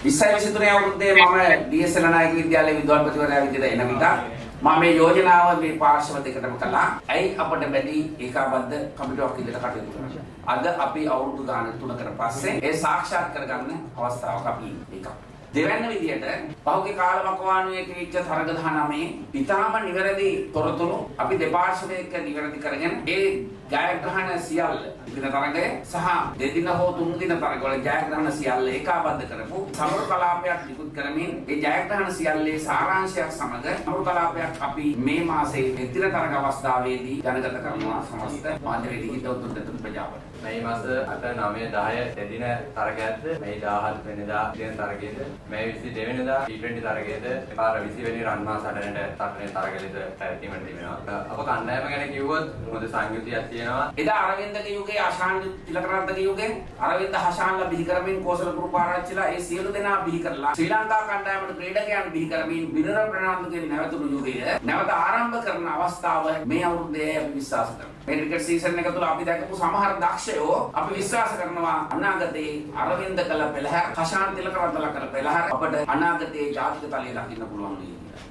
2023 අවුරුද්දේ මම ඩී.එස්.එල් නායක විද්‍යාලයේ විද්‍යාපතිවරයා විදිහට එන විට මම මේ යෝජනාව මේ පාර්ශව දෙකටම කළා. ඇයි අපිට බැදී ඒකාබද්ධ කමිටුවක් විදිහට කටයුතු කරන්නේ? අද අපි අවුරුදු ගානක් 3කට පස්සේ ඒ සාක්ෂාත් කරගන්න අවස්ථාවක් අපි එකක්. දෙවැන්න විදියට පහුගිය කාලවකවානුවේ කිවිච්ච තරග 19 ඉතාම නිවැරදි තොරතුරු අපි දෙපාර්ශ්වයක නිවැරදි කරගෙන ඒ ජයග්‍රහණ සියල්ල දින තරගය සහ දෙදින හෝ තුන් දින තරගවල ජයග්‍රහණ සියල්ල ඒකාබද්ධ කරපු සමරු කලාපයක් නිකුත් කරමින් ඒ ජයග්‍රහණ සියල්ලේ සාරාංශයක් සමග සමරු කලාපයක් අපි මේ මාසයේ දෙදින තරග අවස්ථාවේදී ජනගත කරනවා සමස්ත මාධ්‍යවේදී හිතවතුන් ප්‍රජාවට. මේ මාස 8 9 10 දෙදින තරගයක්ද මේ 17 වෙනිදා දින තරගයේද මේ 22 වෙනිදා T20 තරගයේද පාර 20 වෙනි රන්මා සටනට සටනේ තරගයේද පැවැත්වීමට තිබෙනවා. අප කණ්ඩායම ගැන කිව්වොත් හොඳ සංයුතියක් තියෙනවා. එදා අරවින්දගේ යුගයේ ආශාන් තිලකරත්නගේ යුගයේ අරවින්ද හෂාන්ලා බිහි කරමින් කෝසල පුරපාරච්චිලා ඒ සියලු දෙනා බිහි කරලා ශ්‍රී ලංකා කණ්ඩායමට ක්‍රීඩකයන් බිහි කරමින් බිනර ප්‍රනාන්දුගේ නැවතුණු යුගය නැවත ආරම්භ කරන අවස්ථාව මේ අවුරුද්දේ අපි විශ්වාස කරනවා. මේ ක්‍රිකට් සීසන් එක තුළ අපි දැකපු සමහර දක්ෂයෝ අපි විශ්වාස කරනවා අනාගතයේ අරවින්ද කළ පෙළහැර හෂාන් තිලකරත්නලා කළ පෙළහැර අපට අනාගතයේ ජාතික තලයේ දකින්න පුළුවන් වෙයි.